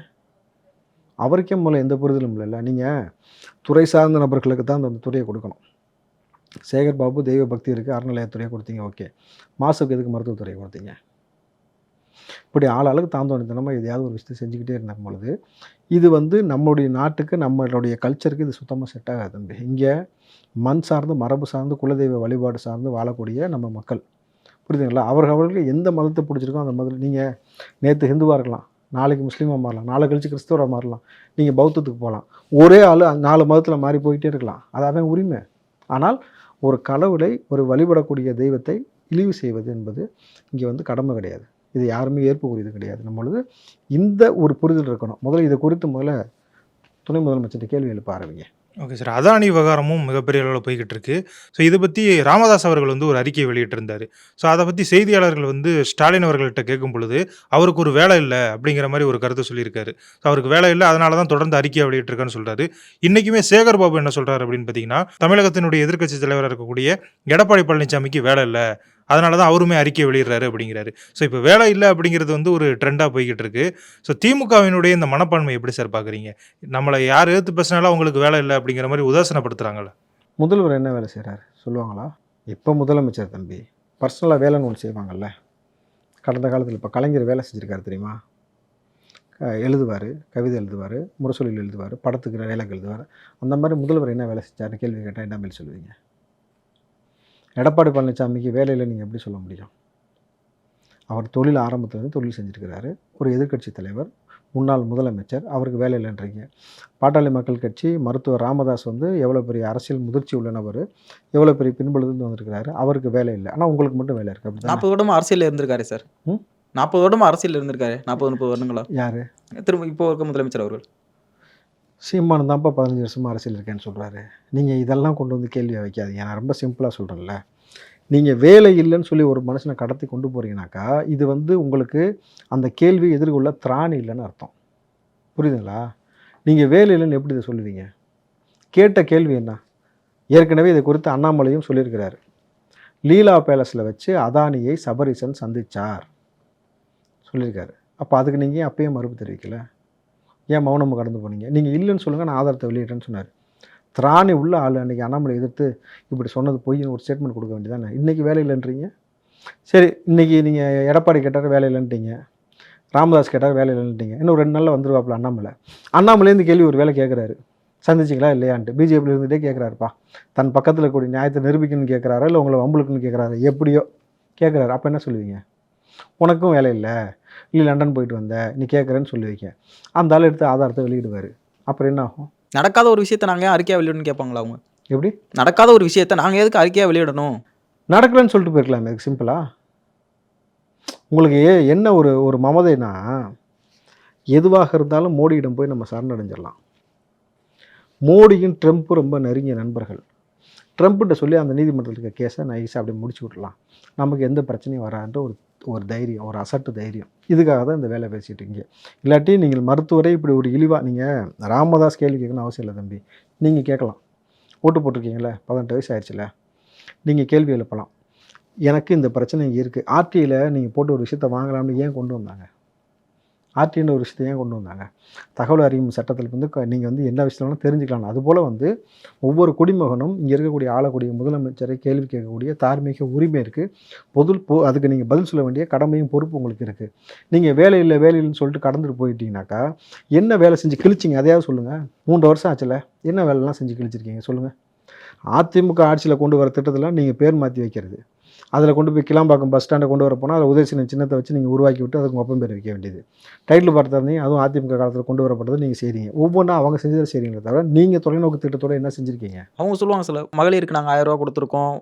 அவருக்கே மூலம் எந்த புரிதலும் இல்லைல்ல. நீங்கள் துறை சார்ந்த நபர்களுக்கு தான் அந்த துறையை கொடுக்கணும். சேகர் பாபு தெய்வ பக்தி இருக்குது, அறநிலையத்துறையை கொடுத்தீங்க, ஓகே. மாசுக்கு எதுக்கு மருத்துவத்துறையை கொடுத்தீங்க? இப்படி ஆளாளுக்கு தாந்தோணித்தனமாக எதையாவது ஒரு விஷயத்தை செஞ்சுக்கிட்டே இருந்த பொழுது இது வந்து நம்மளுடைய நாட்டுக்கு, நம்மளுடைய கல்ச்சருக்கு இது சுத்தமாக செட் ஆகாது தம்பி. இங்கே மண் சார்ந்து, மரபு சார்ந்து, குலதெய்வ வழிபாடு சார்ந்து வாழக்கூடிய நம்ம மக்கள், புரியுதுங்களா? அவர்களுக்கு எந்த மதத்தை பிடிச்சிருக்கோ அந்த மதத்தில், நீங்கள் நேற்று ஹிந்துவாக இருக்கலாம், நாளைக்கு முஸ்லீமாக மாறலாம், நாளை கழிச்சு கிறிஸ்தவராக மாறலாம், நீங்கள் பௌத்தத்துக்கு போகலாம். ஒரே ஆள் 4 மதத்தில் மாறி போயிட்டே இருக்கலாம், அது அவன் உரிமை. ஆனால் ஒரு கடவுளை, ஒரு வழிபடக்கூடிய தெய்வத்தை இழிவு செய்வது என்பது இங்கே வந்து கடமை கிடையாது. இது யாருமே ஏற்புக்குரியது கிடையாது. நம்மளது இந்த ஒரு புரிதல் இருக்கணும். முதல்ல இதை குறித்து முதல்ல துணை முதலமைச்சர்கிட்ட கேள்வி எழுப்ப ஆரம்பிங்க. Okay sir. அதானி விவகாரமும் மிகப்பெரிய அளவில் போய்கிட்டு இருக்கு. ஸோ இதை பற்றி ராமதாஸ் அவர்கள் வந்து ஒரு அறிக்கையை வெளியிட்டிருந்தார். ஸோ அதை பற்றி செய்தியாளர்கள் வந்து ஸ்டாலின் அவர்கள்ட்ட கேட்கும் பொழுது அவருக்கு ஒரு வேலை இல்லை அப்படிங்கிற மாதிரி ஒரு கருத்தை சொல்லியிருக்காரு. ஸோ அவருக்கு வேலை இல்லை, அதனால தான் தொடர்ந்து அறிக்கையை வெளியிட்டிருக்கான்னு சொல்கிறாரு. இன்றைக்குமே சேகர் பாபு என்ன சொல்கிறார் அப்படின்னு பார்த்தீங்கன்னா, தமிழகத்தினுடைய எதிர்க்கட்சி தலைவராக இருக்கக்கூடிய எடப்பாடி பழனிசாமிக்கு வேலை இல்லை, அதனால தான் அவருமே அறிக்கை வெளியிடுறாரு அப்படிங்கிறாரு. ஸோ இப்போ வேலை இல்லை அப்படிங்கிறது வந்து ஒரு ட்ரெண்டாக போய்கிட்டு இருக்கு. ஸோ திமுகவினுடைய இந்த மனப்பான்மை எப்படி சார் பார்க்குறீங்க? நம்மளை யார் எதிர்த்து பேசினாலும் அவங்களுக்கு வேலை இல்லை அப்படிங்கிற மாதிரி உதாசனப்படுத்துகிறாங்களே. முதல்வர் என்ன வேலை செய்கிறாரு சொல்லுவாங்களா? இப்போ முதலமைச்சர் தம்பி பர்சனலாக வேலைன்னு ஒன்று செய்வாங்கல்ல. கடந்த காலத்தில் இப்போ கலைஞர் வேலை செஞ்சுருக்காரு தெரியுமா? எழுதுவார், கவிதை எழுதுவார், முரசொலியில் எழுதுவார், படத்துக்கு டைலாக் எழுதுவார். அந்த மாதிரி முதல்வர் என்ன வேலை செஞ்சார்னு கேள்வி கேட்டால் என்ன மேல் சொல்லுவீங்க? எடப்பாடி பழனிசாமிக்கு வேலையில் நீங்கள் எப்படி சொல்ல முடியும்? அவர் தொழில் ஆரம்பத்துலேருந்து தொழில் செஞ்சுருக்கிறாரு. ஒரு எதிர்க்கட்சி தலைவர், முன்னாள் முதலமைச்சர், அவருக்கு வேலை இல்லைன்றீங்க. பாட்டாளி மக்கள் கட்சி மருத்துவர் ராமதாஸ் வந்து எவ்வளோ பெரிய அரசியல் முதிர்ச்சி உள்ள நபர், எவ்வளோ பெரிய பின்புலத்துலேருந்து வந்திருக்கிறாரு, அவருக்கு வேலை இல்லை. ஆனால் உங்களுக்கு மட்டும் வேலை இருக்குது. அப்படி 40 வருடமா அரசியலில் இருந்திருக்காரு சார். 40 வருடமா அரசியலில் இருந்திருக்காரு. 40-30 வருடங்களா? யார்? திரும்ப இப்போ இருக்க முதலமைச்சர் அவர்கள். சீமானு தான்ப்பா 15 வருஷமாக அரசியல் இருக்கேன்னு சொல்கிறாரு. நீங்கள் இதெல்லாம் கொண்டு வந்து கேள்வியை வைக்காதீங்க. நான் ரொம்ப சிம்பிளாக சொல்கிறேன்ல. நீங்கள் வேலை இல்லைன்னு சொல்லி ஒரு மனுஷனை கடத்தி கொண்டு போகிறீங்கனாக்கா இது வந்து உங்களுக்கு அந்த கேள்வி எதிர்கொள்ள திராணி இல்லைன்னு அர்த்தம். புரியுதுங்களா? நீங்கள் வேலை இல்லைன்னு எப்படி இதை சொல்லுவீங்க? கேட்ட கேள்வி என்ன? ஏற்கனவே இதை குறித்து அண்ணாமலையும் சொல்லியிருக்கிறாரு. லீலா பேலஸில் வச்சு அதானியை சபரீசன் சந்தித்தார் சொல்லியிருக்காரு. அப்போ அதுக்கு நீங்கள் ஏன் அப்பயே மறுப்பு தெரிவிக்கலை? ஏன் மௌனமாக கடந்து போனீங்க? நீங்கள் இல்லைன்னு சொல்லுங்கள், நான் ஆதாரத்தை வெளியிட்டேன்னு சொன்னார். திராணி உள்ள ஆள் அன்றைக்கி அண்ணாமலை எதிர்த்து இப்படி சொன்னது பொய்ன்னு ஒரு ஸ்டேட்மெண்ட் கொடுக்க வேண்டியதானே. இன்றைக்கி வேலை இல்லைன்றீங்க. சரி, இன்றைக்கி நீங்கள் எடப்பாடி கேட்டார் வேலை இல்லைன்ட்டீங்க, ராமதாஸ் கேட்டார் வேலை இல்லைன்ட்டீங்க. இன்னும் 2 நாளில் வந்துருவாப்புல அண்ணாமலை. அண்ணாமலேருந்து கேள்வி ஒரு வேலை கேட்குறாரு, சந்திச்சிங்களா இல்லையான்ட்டு. பிஜேபியில் இருந்துகிட்டே கேட்குறாருப்பா. தன் பக்கத்தில் கூடிய நியாயத்தை நிரூபிக்கணும்னு கேட்குறாரா இல்லை உங்களை வம்புலுக்குன்னு கேட்குறாரு, எப்படியோ கேட்குறாரு. அப்போ என்ன சொல்லுவீங்க? உனக்கும் வேலை இல்லை, இல்லை லண்டன் போயிட்டு வந்த, நீ கேட்குறேன்னு சொல்லுவீங்க. அந்த ஆள் எடுத்து ஆதாரத்தை வெளியிடுவார். அப்புறம் என்ன ஆகும்? நடக்காத ஒரு விஷயத்தை நாங்கள் ஏன் அறிக்கையாக வெளியிடணும்னு கேட்பாங்களா அவங்க? எப்படி நடக்காத ஒரு விஷயத்தை நாங்கள் எதுக்கு அறிக்கையாக வெளியிடணும்? நடக்கலன்னு சொல்லிட்டு போயிருக்கலாம். இதுக்கு சிம்பிளா உங்களுக்கு என்ன ஒரு மமதைனா, எதுவாக இருந்தாலும் மோடியிடம் போய் நம்ம சரணடைஞ்சிடலாம். மோடியும் ட்ரம்ப் ரொம்ப நெருங்கிய நண்பர்கள். ட்ரம்ப்கிட்ட சொல்லி அந்த நீதிமன்றத்துக்கு கேஸை நைஸாக அப்படி முடிச்சு விடலாம், நமக்கு எந்த பிரச்சனையும் வரான்ற ஒரு தைரியம், ஒரு அசட்டு தைரியம். இதுக்காக தான் இந்த வேலை பேசிகிட்டு இருக்கீங்க. இல்லாட்டி நீங்கள் மருத்துவரை இப்படி ஒரு இழிவாக, நீங்கள் ராமதாஸ் கேள்வி கேட்கணும்னு அவசியம் இல்லை தம்பி. நீங்கள் கேட்கலாம், ஓட்டு போட்டிருக்கீங்களே, 18 வயசு ஆயிடுச்சுல, நீங்கள் கேள்வி எழுப்பலாம். எனக்கு இந்த பிரச்சனை இங்கே இருக்குது. ஆர்டிஐயில் நீங்கள் போட்டு ஒரு விஷயத்தை வாங்கலாம்னு ஏன் கொண்டு வந்தாங்க? ஆர்டின்ற ஒரு விஷயத்தை ஏன் கொண்டு வந்தாங்க? தகவல் அறியும் சட்டத்தில் வந்து நீங்கள் வந்து என்ன விஷயம்லாம் தெரிஞ்சுக்கலாம். அதுபோல் வந்து ஒவ்வொரு குடிமகனும் இங்கே இருக்கக்கூடிய ஆளக்கூடிய முதலமைச்சரை கேள்வி கேட்கக்கூடிய தார்மீக உரிமை இருக்குது. அதுக்கு நீங்கள் பதில் சொல்ல வேண்டிய கடமையும் பொறுப்பு உங்களுக்கு இருக்குது. நீங்கள் வேலை இல்லைன்னு சொல்லிட்டு கடந்துட்டு போயிட்டீங்கன்னாக்கா என்ன வேலை செஞ்சு கிழிச்சிங்க அதையாவது சொல்லுங்கள். 3 வருஷம் ஆச்சுல, என்ன வேலைலாம் செஞ்சு கிழிச்சிருக்கீங்க சொல்லுங்கள். அதிமுக ஆட்சியில் கொண்டு வர திட்டத்தெல்லாம் நீங்கள் பேர் மாற்றி வைக்கிறது, அதில் கொண்டு போய் கிளாம்பாக்கம் பஸ் ஸ்டாண்டை கொண்டு வர போனால் அதில் உதயசூரியன் சின்னத்தை வச்சு நீங்கள் உருவாக்கி விட்டு அதுக்கு ஒப்பம் பேர் வைக்க வேண்டியது. டைட்டில் பார்த்து இருந்தீங்க, அதுவும் அதிமுக காலத்தில் கொண்டு வரப்பட்டது நீங்கள் செய்கிறீங்க. ஒவ்வொன்றா அவங்க செஞ்சதை செய்கிறீங்களே தவிர நீங்கள் தொலைநோக்கு திட்டத்தோடு என்ன செஞ்சுருக்கீங்க? அவங்க சொல்லுவாங்க சார், மகளிருக்கு நாங்கள் 1000 ரூபா கொடுத்துருக்கோம்,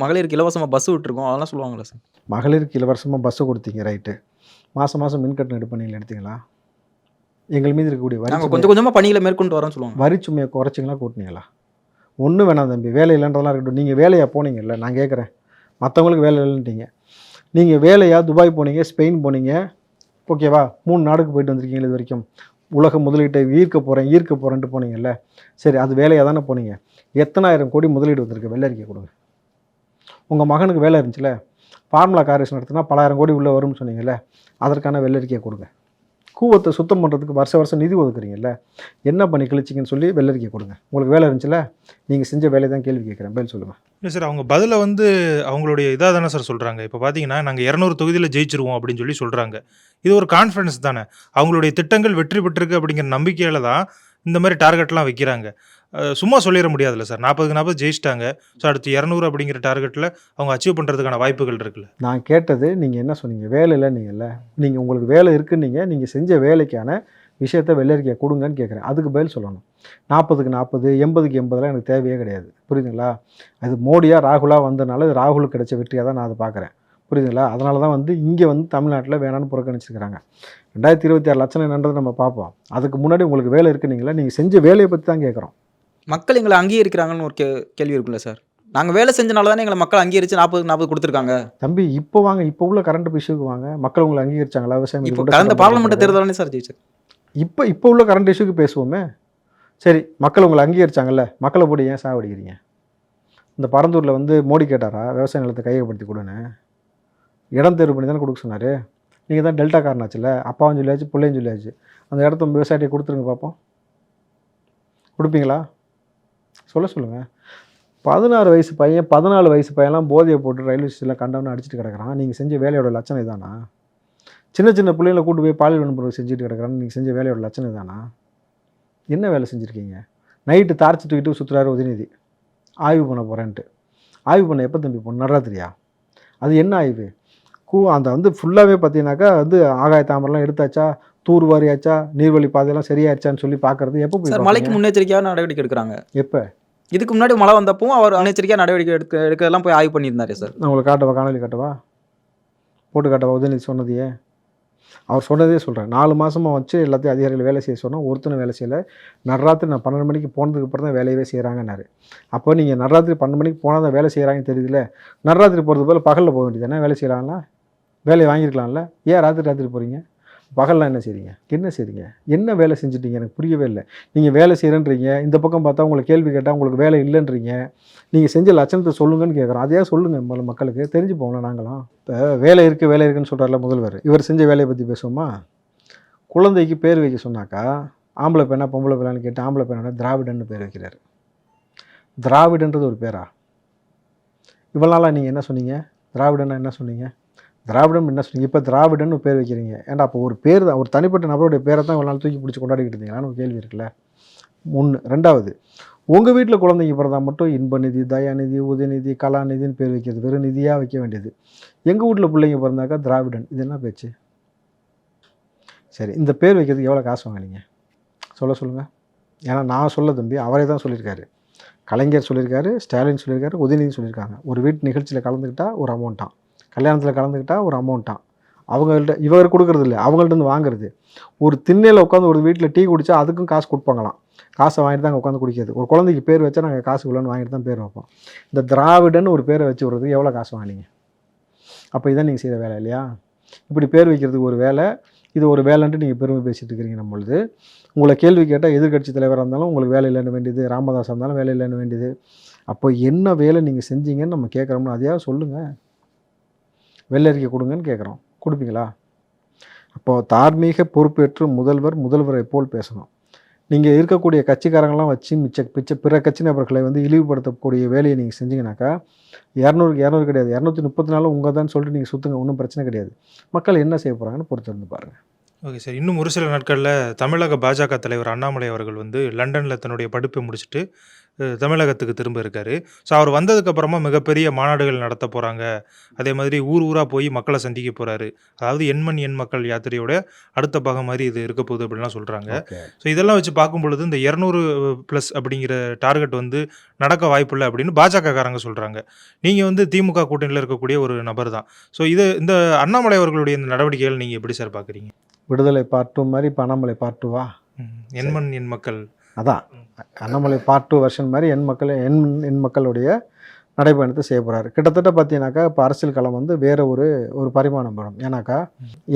மகளிருக்கு இலவசமாக பஸ் விட்டுருக்கோம், அதெல்லாம் சொல்லுவாங்களா சார்? மகளிருக்கு இலவசமாக பஸ்ஸை கொடுத்தீங்க, ரைட்டு. மாதம் மாதம் மின்கட்டணம் எடுப்பணியில் எடுத்தீங்களா? எங்கள் மீது இருக்கக்கூடிய நாங்கள் கொஞ்சம் கொஞ்சமாக பணிகளை மேற்கொண்டு வரோம்னு சொல்லுவாங்க. வரிச்சுமையை குறைச்சிங்களா கூட்டினீங்களா? ஒன்றும் வேணாம் தம்பி, வேலை இல்லைன்றதெல்லாம் இருக்கட்டும். நீங்கள் வேலையாக போனீங்கல்ல, நான் கேட்குறேன். மற்றவங்களுக்கு வேலை இல்லைன்ட்டீங்க. நீங்கள் வேலையாக துபாய் போனீங்க, ஸ்பெயின் போனீங்க, ஓகேவா? 3 நாடுக்கு போயிட்டு வந்திருக்கீங்க இது வரைக்கும். உலக முதலீட்டை ஈர்க்க போகிறேன்ட்டு போனீங்கல்ல. சரி, அது வேலையாக தானே போனீங்க. எத்தனாயிரம் கோடி முதலீடு வந்திருக்கு, வெள்ளை அறிக்கை கொடுங்க. உங்கள் மகனுக்கு வேலை இருந்துச்சுல, ஃபார்முலா கார்ஸ் நடத்தினா பல ஆயிரம் கோடி உள்ளே வரும்னு சொன்னீங்கல்ல, அதற்கான வெள்ளை அறிக்கையை கொடுங்க. கூவத்தை சுத்தம் பண்ணுறதுக்கு வருஷம் நிதி ஒதுக்குறீங்கல்ல, என்ன பண்ணி கிழிச்சிங்கன்னு சொல்லி வெள்ளை அறிக்கை கொடுங்க. உங்களுக்கு வேலை இருந்துச்சுல, நீங்கள் செஞ்ச வேலையை தான் கேள்வி கேட்குறேன், பதில் சொல்லுங்கள். இல்லை சார், அவங்க பதிலை வந்து அவங்களுடைய இதாக தானே சார் சொல்கிறாங்க. இப்போ பார்த்தீங்கன்னா நாங்கள் 200 தொகுதியில் ஜெயிச்சிருவோம் அப்படின்னு சொல்லி சொல்கிறாங்க. இது ஒரு கான்ஃபிடன்ஸ் தானே. அவங்களுடைய திட்டங்கள் வெற்றி பெற்றிருக்கு அப்படிங்கிற நம்பிக்கையில் தான் இந்த மாதிரி டார்கெட்லாம் வைக்கிறாங்க. சும்மா சொல்லிட முடியாதுல்ல சார். 40க்கு 40 ஜெயிச்சிட்டாங்க. ஸோ அடுத்து 200 அப்படிங்கிற டார்கெட்டில் அவங்க அச்சீவ் பண்ணுறதுக்கான வாய்ப்புகள் இருக்குல்ல. நான் கேட்டது நீங்கள் என்ன சொன்னீங்க? வேலை இல்லை நீங்கள்ல. நீங்கள் உங்களுக்கு வேலை இருக்குன்னீங்க, நீங்கள் செஞ்ச வேலைக்கான விஷயத்தை வெள்ளரிக்கையை கொடுங்கன்னு கேட்குறேன். அதுக்கு பதில் சொல்லணும். 40க்கு 40, 80க்கு 80லாம் எனக்கு தேவையே கிடையாது. புரியுதுங்களா? அது மோடியா ராகுலா வந்ததுனால இது ராகுலுக்கு கிடைச்ச வெற்றியாக தான் நான் அதை பார்க்குறேன். புரியுதுங்களா? அதனால தான் வந்து இங்கே வந்து தமிழ்நாட்டில் வேணான்னு புறக்கணிச்சிருக்கிறாங்க. 2026 லட்சம் என்னன்றது நம்ம பார்ப்போம். அதுக்கு முன்னாடி உங்களுக்கு வேலை இருக்குன்னீங்களா, நீங்கள் செஞ்ச வேலையை பற்றி தான் கேட்குறோம். மக்கள் எங்களை அங்கீகரிக்கிறாங்கன்னு ஒரு கேள்வி இருக்குல்ல சார்? நாங்கள் வேலை செஞ்சனால தானே எங்களை மக்கள் அங்கீகரித்து 40 கொடுத்துருக்காங்க. தம்பி, இப்போ வாங்க, இப்போ உள்ள கரண்ட் இஷ்யூக்கு வாங்க. மக்கள் உங்களை அங்கீகரிச்சாங்களா? விவசாயம் இப்போ கடந்த பார்லிமெண்ட் தேர்தல் சார் ஜெயிச்சார். இப்போ உள்ள கரண்ட் இஷ்யூக்கு பேசுவோமே. சரி, மக்கள் உங்களை அங்கீகரிச்சாங்கல்ல, மக்களை போட்டு ஏன் சாவடிக்கிறீங்க? இந்த பரந்தூரில் வந்து மோடி கேட்டாரா விவசாய நிலத்தை கையகப்படுத்தி கொடுன்னு? இடம் தேர்வு பண்ணி தானே கொடுக்க சொன்னார். நீங்கள் தான் டெல்டா காரனாச்சுல, அப்பாவும் சொல்லியாச்சு, பிள்ளையும் சொல்லியாச்சு. அந்த இடத்த விவசாயியை கொடுத்துருங்க பார்ப்போம். கொடுப்பீங்களா? சொல்லுங்கள். 16 வயசு பையன், 14 வயசு பையன்லாம் போதையை போட்டு ரயில்வே ஸ்டேஷனில் கண்டவனு அடிச்சுட்டு கிடக்கிறான். நீங்கள் செஞ்ச வேலையோட லட்சணம் இதானா? சின்ன பிள்ளைங்களை கூட்டு போய் பாலியல் வன்புணர்வு செஞ்சுட்டு கிடக்கிறான்னு நீங்கள் செஞ்ச வேலையோட லட்சணம் இதானா? என்ன வேலை செஞ்சுருக்கீங்க? நைட்டு டார்ச் தூக்கிட்டு சுற்றுறாரு உதயநிதி, ஆய்வு பண்ண போகிறேன்ட்டு. ஆய்வு பண்ண எப்போ தம்பி போகணும்? நடுராத்திரியா? அது என்ன ஆய்வு? அந்த வந்து ஃபுல்லாகவே பார்த்தீங்கன்னாக்கா வந்து ஆகாய தாமரெலாம் எடுத்தாச்சா, தூர் வாரியாச்சா, நீர்வழி பாதையெல்லாம் சரியாயிருச்சான்னு சொல்லி பார்க்குறது எப்போ போய்? மழைக்கு முன்னெச்சரிக்கையாக நடவடிக்கை எடுக்கிறாங்க. எப்போ? இதுக்கு முன்னாடி மழை வந்தப்பவும் அவர் முன்னெச்சரிக்கையாக நடவடிக்கை எடுக்கிறதெல்லாம் போய் ஆய்வு பண்ணியிருந்தாரு சார். நான் உங்களுக்கு காட்டவா, காணொலி காட்டவா, போட்டு காட்டவா? உதயநிதி சொன்னதையே அவர் சொன்னதே சொல்கிறேன். 4 மாதமாக வச்சு எல்லாத்தையும் அதிகாரிகள் வேலை செய்ய சொன்னால் ஒருத்தனும் வேலை செய்யலை. நடுராத்திரி நான் 12 மணிக்கு போனதுக்கு அப்புறம் தான் வேலையவே செய்கிறாங்கன்னாரு. அப்போ நீங்கள் நடுராத்திரி 12 மணிக்கு போனால் தான் வேலை செய்கிறாங்கன்னு தெரியுதுல்ல. நடுராத்திரி போகிறது போல் பகலில் போக வேண்டியது தானே? வேலை செய்யலாம்ல, வேலையை வாங்கியிருக்கலாம்ல. ஏன் ராத்திரி போகிறீங்க? பகல்லாம் என்ன செய்றீங்க? என்ன வேலை செஞ்சுட்டீங்க? எனக்கு புரியவே இல்லை. நீங்கள் வேலை செய்கிறேன்றீங்க, இந்த பக்கம் பார்த்தா உங்களை கேள்வி கேட்டால் உங்களுக்கு வேலை இல்லைன்றீங்க. நீங்கள் செஞ்ச லட்சணத்தை சொல்லுங்கன்னு கேட்குறோம். அதையே சொல்லுங்கள் மக்களுக்கு தெரிஞ்சு போகலாம். நாங்களாம் இப்போ வேலை இருக்குன்னு சொல்கிறார்ல முதல்வர், இவர் செஞ்ச வேலையை பற்றி பேசுவோமா? குழந்தைக்கு பேர் வைக்க சொன்னாக்கா ஆம்பளை பையனா பொம்பளை பையனான்னு கேட்டு ஆம்பளை பையனோட திராவிடன்னு பேர் வைக்கிறாரு. திராவிடன்றது ஒரு பேரா? இவ்வளோ நாளாக நீங்கள் என்ன சொன்னீங்க? திராவிடன்னா என்ன சொன்னீங்க? திராவிடம் என்ன சொன்னீங்க? இப்போ திராவிடன்னு பேர் வைக்கிறீங்க. ஏன்டா அப்போ ஒரு பேர் தான், ஒரு தனிப்பட்ட நபருடைய பேரை தான் இவ்வளோ நாள் தூக்கி பிடிச்சி கொண்டாடிக்கிட்டு இருந்தீங்களான்னு ஒரு கேள்வி இருக்குல்ல. 1. 2வது, உங்கள் வீட்டில் குழந்தைங்க பிறந்தால் மட்டும் இன்பநிதி, தயாநிதி, உதயநிதி, கலாநிதின்னு பேர் வைக்கிறது, வெறும் நிதியாக வைக்க வேண்டியது. எங்கள் வீட்டில் பிள்ளைங்க பிறந்தாக்கா திராவிடன். இது என்ன பேச்சு? சரி, இந்த பேர் வைக்கிறதுக்கு எவ்வளோ காசு வாங்கினீங்க? சொல்லுங்கள். ஏன்னா நான் சொல்ல தம்பி, அவரே தான் சொல்லியிருக்காரு. கலைஞர் சொல்லியிருக்காரு, ஸ்டாலின் சொல்லியிருக்காரு, உதயநிதி சொல்லியிருக்காங்க. ஒரு வீட்டு நிகழ்ச்சியில் கலந்துக்கிட்டால் ஒரு அமௌண்ட்டான், கல்யாணத்தில் கலந்துக்கிட்டால் ஒரு அமௌண்ட்டான். அவங்கள்ட்ட இவர் கொடுக்குறது இல்லை, அவங்கள்ட்ட வாங்குறது. ஒரு திண்ணையில் உட்காந்து ஒரு வீட்டில் டீ குடித்தா அதுக்கும் காசு கொடுப்பாங்களாம். காசை வாங்கிட்டு தான் அங்கே உட்காந்து குடிக்கிறது. ஒரு குழந்தைக்கு பேர் வச்சா நாங்கள் காசு இல்லைன்னு வாங்கிட்டு தான் பேர் வைப்போம். இந்த திராவிடன்னு ஒரு பேரை வச்சு விட்றதுக்கு எவ்வளோ காசு வாங்கினீங்க? அப்போ இதான் நீங்கள் செய்கிற வேலை இல்லையா? இப்படி பேர் வைக்கிறதுக்கு ஒரு வேலை, இது ஒரு வேலைன்ட்டு நீங்கள் பெருமை பேசிகிட்டு இருக்கிறீங்க. நம்மளுது உங்களை கேள்வி கேட்டால் எதிர்கட்சி தலைவராக இருந்தாலும் உங்களுக்கு வேலை இல்லைன்னு வேண்டியது, ராமதாஸாக இருந்தாலும் வேலை இல்லைன்னு வேண்டியது. அப்போ என்ன வேலை நீங்கள் செஞ்சீங்கன்னு நம்ம கேட்குறோம்னா அதையாவது சொல்லுங்கள். வெள்ளை அறிக்கை கொடுங்கன்னு கேட்குறோம். கொடுப்பீங்களா? அப்போது தார்மீக பொறுப்பேற்று முதல்வரை போல் பேசணும். நீங்கள் இருக்கக்கூடிய கட்சிக்காரங்களாம் வச்சு பிற கட்சி நபர்களை வந்து இழிவுபடுத்தக்கூடிய வேலையை நீங்கள் செஞ்சீங்கன்னாக்கா 200 கிடையாது, 234 உங்கள் தான் சொல்லிட்டு நீங்கள் சுற்றுங்க, ஒன்றும் பிரச்சனை கிடையாது. மக்கள் என்ன செய்ய போகிறாங்கன்னு பொறுத்திருந்து பாருங்கள். Okay sir. இன்னும் ஒரு சில நாட்கள்ல தமிழக பாஜக தலைவர் அண்ணாமலை அவர்கள் வந்து லண்டன்ல தன்னுடைய படிப்பை முடிச்சுட்டு தமிழகத்துக்கு திரும்ப இருக்காரு. ஸோ அவர் வந்ததுக்கு அப்புறமா மிகப்பெரிய மாநாடுகள் நடத்த போறாங்க. அதே மாதிரி ஊர் ஊரா போய் மக்கள சந்திக்க போறாரு. அதாவது எண்மண் எண் மக்கள் யாத்திரையோட அடுத்த பாகம் மாரி இது இருக்க போகுது அப்படின்லாம் சொல்றாங்க. ஓகே. ஸோ இதெல்லாம் வச்சு பார்க்கும் பொழுது இந்த 200 பிளஸ் அப்படிங்கிற டார்கெட் வந்து நடக்க வாய்ப்பில்ல அப்படின்னு பாஜகக்காரங்க சொல்றாங்க. நீங்க வந்து திமுக கூட்டணியில இருக்கக்கூடிய ஒரு நபர் தான். ஸோ இந்த அண்ணாமலை அவர்களுடைய இந்த நடவடிக்கைகள் நீங்க எப்படி சார் பார்க்குறீங்க? விடுதலை பார்ட் 2 மாதிரி இப்போ அண்ணாமலை பார்ட் 2வா? எண்மண் எண் மக்கள். அதான் அண்ணாமலை பார்ட் 2 வெர்ஷன் மாதிரி என் மக்களுடைய நடைபயணத்தை செய்ய போகிறாரு. கிட்டத்தட்ட பார்த்தீங்கன்னாக்கா இப்போ அரசியல் களம் வந்து வேறு ஒரு பரிமாணம் வரும். ஏன்னாக்கா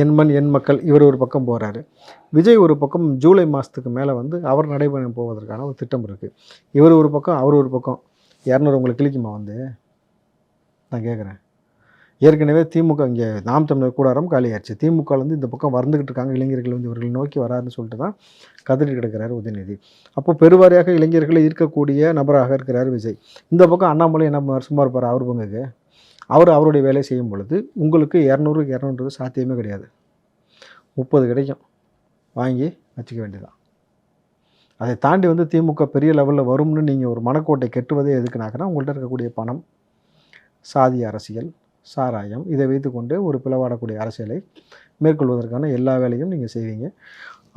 என் மக்கள் இவர் ஒரு பக்கம் போகிறாரு, விஜய் ஒரு பக்கம் ஜூலை மாதத்துக்கு மேலே வந்து அவர் நடைபயணம் போவதற்கான ஒரு திட்டம் இருக்குது. இவர் ஒரு பக்கம் அவர் ஒரு பக்கம். 200 உங்களுக்கு கிளிக்குமா வந்து? நான் கேட்குறேன். ஏற்கனவே திமுக இங்கே நாம் தமிழர் கூடாரம் காலியாச்சு. திமுகலேருந்து இந்த பக்கம் வந்துக்கிட்டு இருக்காங்க, இளைஞர்கள் வந்து இவர்கள் நோக்கி வராருன்னு சொல்லிட்டு தான் கதறி கிடக்கிறார் உதயநிதி. அப்போ பெருவாரியாக இளைஞர்களை ஈர்க்கக்கூடிய நபராக இருக்கிறார் விஜய். இந்த பக்கம் அண்ணாமலை என்ன சும்மா இருப்பார் அவர் பங்குக்கு? அவருடைய வேலையை செய்யும் பொழுது உங்களுக்கு 200 சாத்தியமே கிடையாது. 30 கிடைக்கும், வாங்கி வச்சுக்க வேண்டியதான். அதை தாண்டி வந்து திமுக பெரிய லெவலில் வரும்னு நீங்கள் ஒரு மனக்கோட்டை கெட்டுவதே எதுக்குனாக்கன்னா உங்கள்கிட்ட இருக்கக்கூடிய பணம், சாதி அரசியல், சாராயம், இதை வைத்துக்கொண்டு ஒரு பிளவாடக்கூடிய அரசியலை மேற்கொள்வதற்கான எல்லா வேலையும் நீங்கள் செய்வீங்க.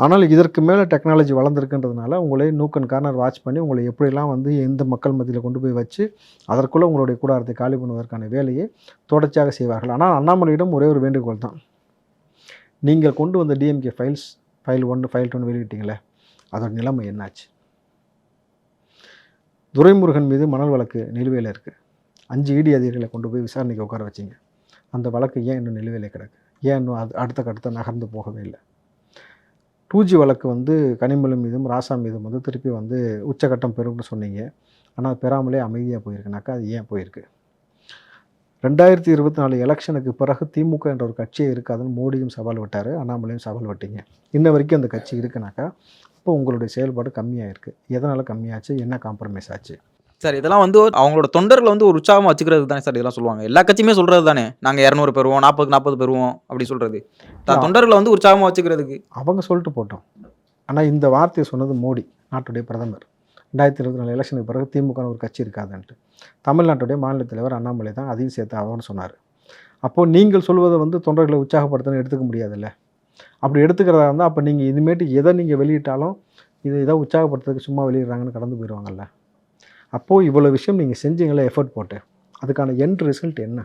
ஆனால் இதற்கு மேலே டெக்னாலஜி வளர்ந்துருக்குன்றதுனால உங்களை நூக்கன் கார்னர் வாட்ச் பண்ணி உங்களை எப்படிலாம் வந்து எந்த மக்கள் மத்தியில் கொண்டு போய் வச்சு அதற்குள்ளே உங்களுடைய கூடாரத்தை காலி பண்ணுவதற்கான வேலையை தொடர்ச்சியாக செய்வார்கள். ஆனால் அண்ணாமலையிடம் ஒரே ஒரு வேண்டுகோள் தான். நீங்கள் கொண்டு வந்த டிஎம்கே ஃபைல் 1 ஃபைல் 2 வெளியிட்டீங்களே, அதோட நிலைமை என்னாச்சு? துரைமுருகன் மீது மணல் வழக்கு நிலுவையில் இருக்குது. 5 இடி அதிகாரிகளை கொண்டு போய் விசாரணைக்கு உட்கார வச்சிங்க. அந்த வழக்கு ஏன் இன்னும் நிலுவையில் கிடக்கு? ஏன் இன்னும் அடுத்த நகர்ந்து போகவே இல்லை? 2G வழக்கு வந்து கனிமொழி மீதும் ராசா மீதும் வந்து திருப்பி வந்து உச்சகட்டம் பெறும்னு சொன்னீங்க. ஆனால் பெறாமலே அமைதியாக போயிருக்குனாக்கா அது ஏன் போயிருக்கு? 2024 எலெக்ஷனுக்கு பிறகு திமுக என்ற ஒரு கட்சியே இருக்காதுன்னு மோடியும் சவால் விட்டார், அண்ணாமலையும் சவால் விட்டீங்க. இன்ன வரைக்கும் அந்த கட்சி இருக்குனாக்கா இப்போ உங்களுடைய செயல்பாடு கம்மியாக இருக்குது. எதனால் கம்மியாச்சு? என்ன காம்ப்ரமைஸ் ஆச்சு? சார் இதெல்லாம் வந்து அவங்களோட தொண்டர்களை வந்து ஒரு உற்சாகமாக வச்சுக்கிறது தானே சார் இதெல்லாம் சொல்லுவாங்க. எல்லா கட்சியுமே சொல்கிறது தானே, நாங்கள் 200 பெறுவோம், 40 பெறுவோம் அப்படி சொல்கிறது. தொண்டர்களை வந்து உற்சாகமாக வச்சுக்கிறதுக்கு அவங்க சொல்லிட்டு போட்டோம். ஆனால் இந்த வார்த்தையை சொன்னது மோடி, நாட்டுடைய பிரதமர். 2024 எலெக்ஷனுக்கு பிறகு திமுக ஒரு கட்சி இருக்காதுன்ட்டு. தமிழ்நாட்டுடைய மாநில தலைவர் அண்ணாமலை தான் அதையும் சேர்த்து அவர்னு சொன்னார். அப்போது நீங்கள் சொல்வதை வந்து தொண்டர்களை உற்சாகப்படுத்தணும்னு எடுத்துக்க முடியாதுல்ல. அப்படி எடுத்துக்கிறதா இருந்தால் அப்போ நீங்கள் இனிமேட்டு எதை நீங்கள் வெளியிட்டாலும் இதை உற்சாகப்படுத்துறதுக்கு சும்மா வெளியிடுறாங்கன்னு கடந்து போயிடுவாங்கல்ல. அப்போது இவ்வளோ விஷயம் நீங்கள் செஞ்சீங்களே எஃபர்ட் போட்டு, அதுக்கான எண்ட் ரிசல்ட் என்ன?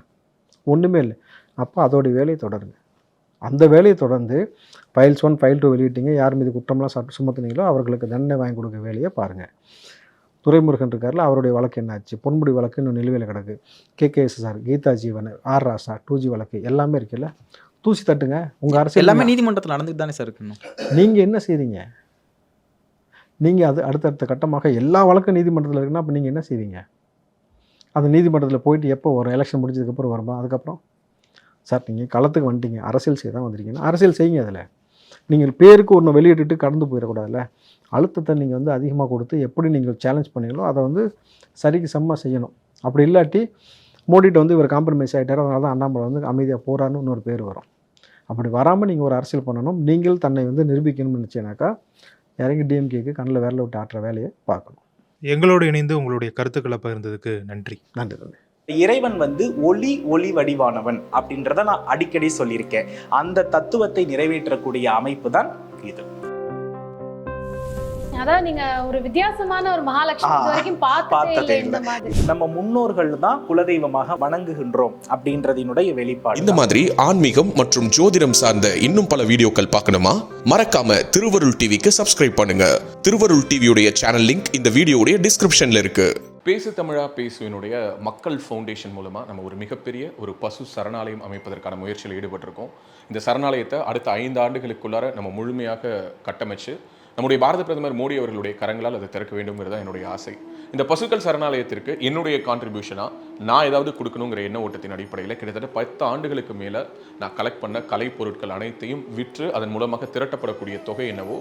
ஒன்றுமே இல்லை. அப்போ அதோடைய வேலையை தொடருங்க. அந்த வேலையை தொடர்ந்து ஃபைல்ஸ் 1 ஃபைல் 2 வெளியிட்டீங்க, யார் மீது குற்றம்லாம் சுமத்துனீங்களோ அவர்களுக்கு தண்டனை வாங்கி கொடுக்க வேலையை பாருங்கள். துரைமுருகன் இருக்கார்ல, அவருடைய வழக்கு என்னாச்சு? பொன்முடி வழக்கு இன்னும் நிலுவையில் கிடக்கு. KKSSR, கீதா ஜீவன், ஆர் ராசா, 2G வழக்கு எல்லாமே இருக்குல்ல, தூசி தட்டுங்க. உங்கள் அரசு எல்லாமே நீதிமன்றத்தில் நடந்துட்டு தானே சார் இருக்கணும். நீங்கள் என்ன செய்றீங்க? நீங்கள் அது அடுத்தடுத்த கட்டமாக எல்லா வழக்கும் நீதிமன்றத்தில் இருக்குன்னா அப்போ நீங்கள் என்ன செய்வீங்க? அந்த நீதிமன்றத்தில் போயிட்டு எப்போ வரும்? எலெக்ஷன் முடிஞ்சதுக்கப்புறம் வருமா? அதுக்கப்புறம் சார் நீங்கள் களத்துக்கு வந்துட்டீங்க, அரசியல் செய்ய தான் வந்திருக்கீங்கன்னா அரசியல் செய்யுங்க. அதில் நீங்கள் பேருக்கு ஒன்று வெளியிட்டுட்டு கடந்து போயிடக்கூடாதுல்ல. அழுத்தத்தை நீங்கள் வந்து அதிகமாக கொடுத்து எப்படி நீங்கள் சேலஞ்ச் பண்ணீங்களோ அதை வந்து சரிக்கு சமமாக செய்யணும். அப்படி இல்லாட்டி மோடிட்ட வந்து இவர் காம்ப்ரமைஸ் ஆகிட்டார், அதனால தான் அண்ணாமலை வந்து அமைதியாக போகிறான்னு இன்னொரு பேர் வரும். அப்படி வராமல் நீங்கள் ஒரு அரசியல் பண்ணணும். நீங்கள் தன்னை வந்து நிரூபிக்கணும்னு நினச்சேனாக்கா இறங்கி டிஎம்கேக்கு கண்ணில் விரல விட்டு ஆட்டுற வேலையை பார்க்கணும். எங்களோடு இணைந்து உங்களுடைய கருத்துக்களை பகிர்ந்ததுக்கு நன்றி. நன்றி தம்பி. இறைவன் வந்து ஒளி வடிவானவன் அப்படின்றத நான் அடிக்கடி சொல்லியிருக்கேன். அந்த தத்துவத்தை நிறைவேற்றக்கூடிய அமைப்பு தான் இது. அதான் நீங்க ஒரு வித்தியாசமான ஒரு மகாலட்சுமி இது வரைக்கும் பார்த்ததே இல்லை. இந்த மாதிரி நம்ம முன்னோர்கள் தான் குலதெய்வமாக வணங்குகின்றோம் அப்படின்றதினுடைய வெளிப்பாடு. இந்த மாதிரி ஆன்மீகம் மற்றும் ஜோதிடம் சார்ந்த இன்னும் பல வீடியோக்கள் பார்க்கணுமா? மறக்காம திருவருள் டிவிக்கு சப்ஸ்கிரைப் பண்ணுங்க. திருவருள் டிவியுடைய சேனல் லிங்க் இந்த வீடியோடைய டிஸ்கிரிப்ஷன்ல இருக்கு. பேசு தமிழா பேசுவினுடைய மக்கள் ஃபவுண்டேஷன் மூலமாக நம்ம ஒரு மிகப்பெரிய ஒரு பசு சரணாலயம் அமைப்பதற்கான முயற்சியில் ஈடுபட்டிருக்கோம். இந்த சரணாலயத்தை அடுத்த 5 ஆண்டுகளுக்குள்ளார நம்ம முழுமையாக கட்டமைச்சு நம்முடைய பாரத பிரதமர் மோடி அவர்களுடைய கரங்களால் அதை திறக்க வேண்டும்ங்கிறது தான் என்னுடைய ஆசை. இந்த பசுக்கள் சரணாலயத்திற்கு என்னுடைய கான்ட்ரிபியூஷனாக நான் ஏதாவது கொடுக்கணுங்கிற எண்ண ஓட்டத்தின் அடிப்படையில் கிட்டத்தட்ட 10 ஆண்டுகளுக்கு மேலே நான் கலெக்ட் பண்ண கலை பொருட்கள் அனைத்தையும் விற்று அதன் மூலமாக திரட்டப்படக்கூடிய தொகை என்னவோ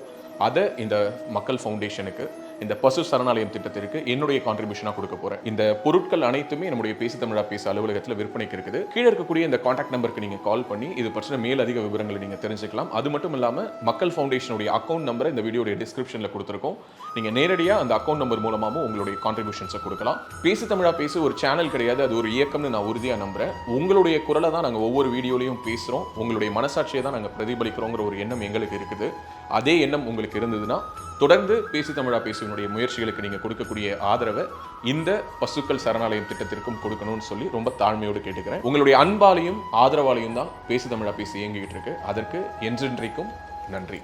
அதை இந்த மக்கள் ஃபவுண்டேஷனுக்கு இந்த பசு சரணாலயம் திட்டத்திற்கு என்னுடைய கான்ட்ரிபியூஷனாக கொடுக்க போறேன். இந்த பொருட்கள் அனைத்துமே நம்முடைய பேசி தமிழா பேச அலுவலகத்தில் விற்பனைக்கு இருக்குது. கீழே இருக்கக்கூடிய இந்த கான்டாக்ட் நம்பருக்கு நீங்க கால் பண்ணி இது பற்றின மேல் அதிக விவரங்களை நீங்க தெரிஞ்சுக்கலாம். அது மட்டும் இல்லாம மக்கள் ஃபவுண்டேஷனுடைய அக்கௌண்ட் நம்பரை இந்த வீடியோடைய டிஸ்கிரிப்ஷன்ல கொடுத்துருக்கோம். நீங்க நேரடியா அந்த அக்கௌண்ட் நம்பர் மூலமாகவும் உங்களுடைய கான்ட்ரிபியூஷன்ஸை கொடுக்கலாம். பேசி தமிழா பேச ஒரு சேனல் கிடையாது, அது ஒரு இயக்கம்னு நான் உறுதியா நம்புறேன். உங்களுடைய குரலை தான் நாங்க ஒவ்வொரு வீடியோலையும் பேசுறோம், உங்களுடைய மனசாட்சியை தான் நாங்க பிரதிபலிக்கிறோங்கிற ஒரு எண்ணம் எங்களுக்கு இருக்குது. அதே எண்ணம் உங்களுக்கு இருந்ததுன்னா தொடர்ந்து பேசி தமிழா பேசுவனுடைய முயற்சிகளுக்கு நீங்க கொடுக்கக்கூடிய ஆதரவை இந்த பசுக்கள் சரணாலயம் திட்டத்திற்கும் கொடுக்கணும்னு சொல்லி ரொம்ப தாழ்மையோடு கேட்டுக்கிறேன். உங்களுடைய அன்பாலையும் ஆதரவாலையும் தான் பேசி தமிழா பேசி இயங்கிக்கிட்டு இருக்கு. அதற்கு என்றென்றைக்கும் நன்றி.